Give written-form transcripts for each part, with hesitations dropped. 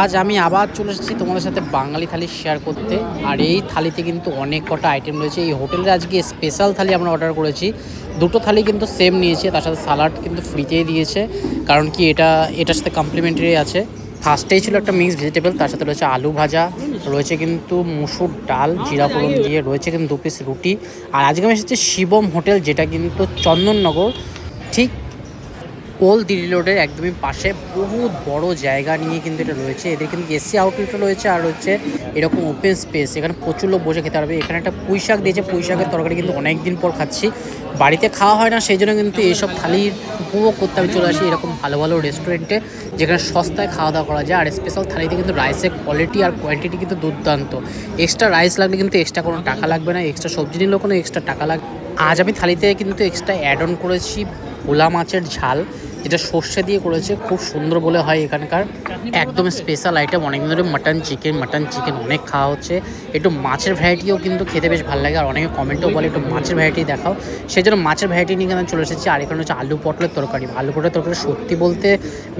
আজ আমি আবার চলে এসেছি তোমাদের সাথে বাঙালি থালি শেয়ার করতে। আর এই থালিতে কিন্তু অনেক কটা আইটেম রয়েছে। এই হোটেলের আজকে স্পেশাল থালি আমরা অর্ডার করেছি। দুটো থালি কিন্তু সেম নিয়েছে, তার সাথে সালাড কিন্তু ফ্রিতেই দিয়েছে, কারণ কি এটার সাথে কমপ্লিমেন্টারি আছে। ফার্স্টেই ছিল একটা মিক্স ভেজিটেবল, তার সাথে রয়েছে আলু ভাজা, রয়েছে কিন্তু মুসুর ডাল জিরা ফোড়ন দিয়ে, রয়েছে কিন্তু 2 পিস রুটি। আর আজকে আমি এসেছি শিবম হোটেল, যেটা কিন্তু চন্দননগর ঠিক ওল্ড দিল্লি রোডের একদমই পাশে। বহুত বড় জায়গা নিয়ে কিন্তু এটা রয়েছে। এদের কিন্তু এসি আউটলেটও রয়েছে, আর হচ্ছে এরকম ওপেন স্পেস, এখানে প্রচুর লোক বসে খেতে পারবে। এখানে একটা পুঁই শাক দিয়েছে, পুঁই শাকের তরকারি কিন্তু অনেক দিন পর খাচ্ছি, বাড়িতে খাওয়া হয় না, সেই জন্য কিন্তু এইসব থালির উপভোগ করতে আমি চলে আসি এরকম ভালো ভালো রেস্টুরেন্টে, যেখানে সস্তায় খাওয়া দাওয়া করা যায়। আর স্পেশাল থালিতে কিন্তু রাইসের কোয়ালিটি আর কোয়ান্টিটি কিন্তু দুর্দান্ত। এক্সট্রা রাইস লাগলে কিন্তু এক্সট্রা কোনো টাকা লাগবে না, এক্সট্রা সবজি নিলেও কোনো এক্সট্রা টাকা লাগবে। আজ আমি থালিতে কিন্তু এক্সট্রা অ্যাড অন করেছি ভোলা মাছের ঝাল, যেটা সর্ষে দিয়ে করেছে, খুব সুন্দর বলে হয় এখানকার, একদম স্পেশাল আইটেম। অনেকদিন ধরে মাটন চিকেন অনেক খাওয়া হচ্ছে, একটু মাছের ভ্যারাইটিও কিন্তু খেতে বেশ ভালো লাগে। আর অনেকে কমেন্টেও বলে একটু মাছের ভ্যারাইটি দেখাও, সেই জন্য মাছের ভ্যারাইটি নিয়ে আমি চলে এসেছি। আর এখানে হচ্ছে আলু পটলের তরকারি। আলু পটলের তরকারি সত্যি বলতে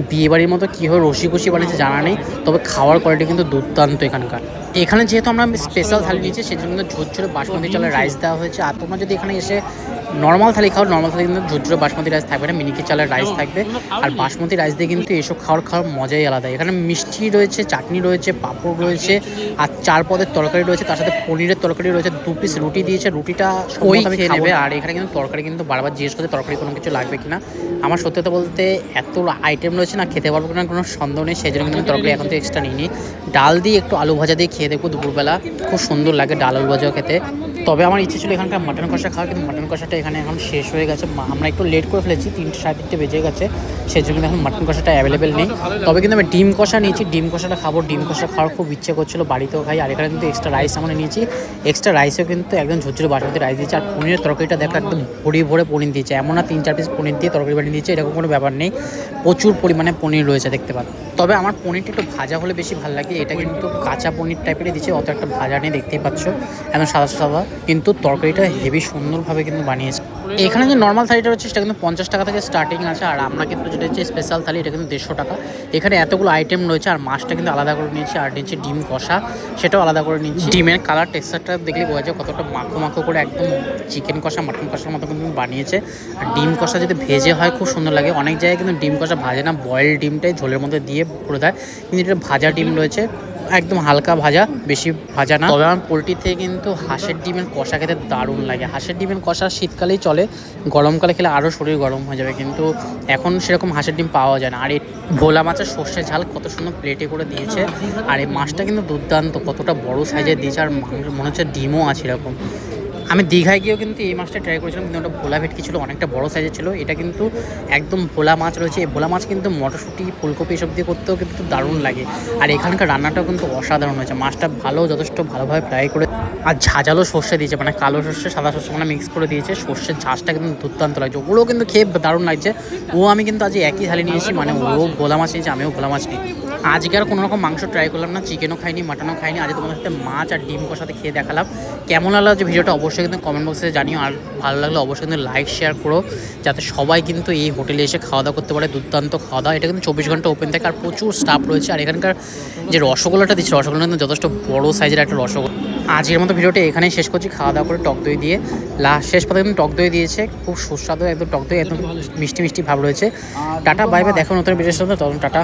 বিয়েবাড়ির মতো কীভাবে রসি বানিয়েছে জানা নেই, তবে খাওয়ার কোয়ালিটি কিন্তু দুর্দান্ত এখানকার। এখানে যেহেতু আমরা স্পেশাল থালি নিয়েছি, সেজন্য ঝুরঝুরে বাসমতি চালের রাইস দেওয়া হয়েছে। আর তোমরা যদি এখানে এসে নর্মাল থালি খাও, নর্মাল থালি কিন্তু ঝুরঝুরে বাসমতি রাইস থাকবে না, মিনিকেট চালের রাইস থাকবে। আর বাসমতি রাইস দিয়ে কিন্তু এসব খাওয়ার মজাই আলাদা। এখানে মিষ্টি রয়েছে, চাটনি রয়েছে, পাঁপড় রয়েছে, আর 4 পদের তরকারি রয়েছে, তার সাথে পনিরের তরকারি রয়েছে, 2 পিস রুটি দিয়েছে। রুটিটা ওই খেয়ে নেবে। আর এখানে কিন্তু তরকারি কিন্তু বারবার জিজ্ঞেস করছে তরকারি কোনো কিছু লাগবে কিনা। আমার সত্যি কথা বলতে এত আইটেম রয়েছে না, খেতে পারবো কিনা কোনো সন্দেহ নেই, সেই জন্য কিন্তু তরকারি এখন তো এক্সট্রা নিইনি। ডাল দিয়ে একটু আলু ভাজা দিয়ে খেয়ে দেখবো দুপুরবেলা, খুব সুন্দর লাগে ডাল আলু ভাজাও খেতে। তবে আমার ইচ্ছে ছিল এখানকার মাটন কষা খাওয়ার, কিন্তু মাটন কষাটা এখানে এখন শেষ হয়ে গেছে। আমরা একটু লেট করে ফেলেছি, 3টে সাড়ে 3টে বেজে গেছে, সেই জন্য এখন মাটন কষাটা অ্যাভেলেবেল নেই। তবে কিন্তু আমি ডিম কষা নিয়েছি, ডিম কষাটা খাবো। ডিম কষা খাওয়ার খুব ইচ্ছে করছিল, বাড়িতেও খাই। আর এখানে কিন্তু এক্সট্রা রাইস আমরা নিয়েছি, এক্সট্রা রাইসও কিন্তু একদম ঝুরঝুরে বাসমতি রাইস দিয়েছে। আর পনিরের তরকারিটা দেখো একদম ভরে পনির দিয়েছে, এমন না 3-4 পিস পনির দিয়ে তরকারি বানিয়ে দিয়েছে, এরকম কোনো ব্যাপার নেই, প্রচুর পরিমাণে পনির রয়েছে দেখতে পাচ্ছি। তবে আমার পনিরটা একটু ভাজা হলে বেশি ভালো লাগে, এটা কিন্তু কাঁচা পনির টাইপেরই দিচ্ছে, অত একটা ভাজা নেই, দেখতেই পাচ্ছ একদম সাদা, কিন্তু তরকারিটা হেভি সুন্দরভাবে কিন্তু বানিয়েছে। এখানে যে নর্মাল থালিটা রয়েছে সেটা কিন্তু 50 টাকা থেকে স্টার্টিং আছে, আর আমরা কিন্তু যেটা হচ্ছে স্পেশাল থালি, এটা কিন্তু 150 টাকা। এখানে এতগুলো আইটেম রয়েছে, আর মাছটা কিন্তু আলাদা করে নিয়েছি, আর নিচে ডিম কষা সেটাও আলাদা করে নিয়েছি। ডিমের কালার টেক্সচারটা দেখলে বোঝা যায় কতটা মাখো করে একদম চিকেন কষা মাটন কষার মতো কিন্তু বানিয়েছে। আর ডিম কষা যদি ভেজে হয় খুব সুন্দর লাগে। অনেক জায়গায় কিন্তু ডিম কষা ভাজে না, বয়েল ডিমটাই ঝোলের মধ্যে দিয়ে করে দেয়, কিন্তু এটা ভাজা ডিম রয়েছে, একদম হালকা ভাজা, বেশি ভাজা না। তবে আমার পোলট্রির থেকে কিন্তু হাঁসের ডিমের কষা খেতে দারুণ লাগে। হাঁসের ডিমের কষা শীতকালেই চলে, গরমকালে খেলে আরও শরীর গরম হয়ে যাবে, কিন্তু এখন সেরকম হাঁসের ডিম পাওয়া যায় না। আর এই ভোলা মাছের সর্ষে ঝাল কত সুন্দর প্লেটে করে দিয়েছে, আর এই মাছটা কিন্তু দুর্দান্ত, কতটা বড় সাইজের দিয়েছে, আর মনে হচ্ছে ডিমও আছে এরকম। আমি দীঘায় গিয়েও কিন্তু এই মাছটা ট্রাই করেছিলাম, কিন্তু ওটা ভোলা ভেটকি ছিল, অনেকটা বড় সাইজের ছিল। এটা কিন্তু একদম ভোলা মাছ রয়েছে। এই ভোলা মাছ কিন্তু মটরশুঁটি ফুলকপি এসব দিয়ে করতেও কিন্তু দারুণ লাগে। আর এখানকার রান্নাটাও কিন্তু অসাধারণ হয়েছে, মাছটা যথেষ্ট ভালোভাবে ফ্রাই করে, আর ঝাঁঝালো সর্ষে দিয়েছে, মানে কালো সর্ষে সাদা সর্ষে মানে মিক্স করে দিয়েছে। সর্ষের ঝাঁসটা কিন্তু দুর্দান্ত লাগছে, ওগুলোও কিন্তু খেয়ে দারুণ লাগছে। আমি কিন্তু আজ একই থালি নিয়েছি, মানে ও ভোলা মাছ নিয়েছি, আমিও ভোলা মাছ নিই। আজকে আর কোনো রকম মাংস ট্রাই করলাম না, চিকেনও খাইনি, মাটনও খাইনি। আজ তোমাদের সাথে মাছ আর ডিম কষাতে খেয়ে দেখালাম। কেমন লাগলো যে ভিডিওটা অবশ্যই কিন্তু কমেন্ট বক্সে জানিও, আর ভালো লাগলে অবশ্যই কিন্তু লাইক শেয়ার করো, যাতে সবাই কিন্তু এই হোটেলে এসে খাওয়া দাওয়া করতে পারে। দুর্দান্ত খাওয়া দাওয়া, এটা কিন্তু 24 ঘন্টা ওপেন থাকে, আর প্রচুর স্টাফ রয়েছে। আর এখানকার যে রসগোল্লাটা দিচ্ছে, রসগোল্লা কিন্তু যথেষ্ট বড় সাইজের একটা রসগোল্লা। আজকের মতো ভিডিওটা এখানেই শেষ করছি, খাওয়া দাওয়া করে টক দই দিয়ে। শেষ পথে কিন্তু টক দই দিয়েছে, খুব সুস্বাদু একদম টক দই, একদম মিষ্টি ভাব রয়েছে। টাটা, বাই বাই, দেখো নতুন ভিডিওর সাথে, তখন টাটা।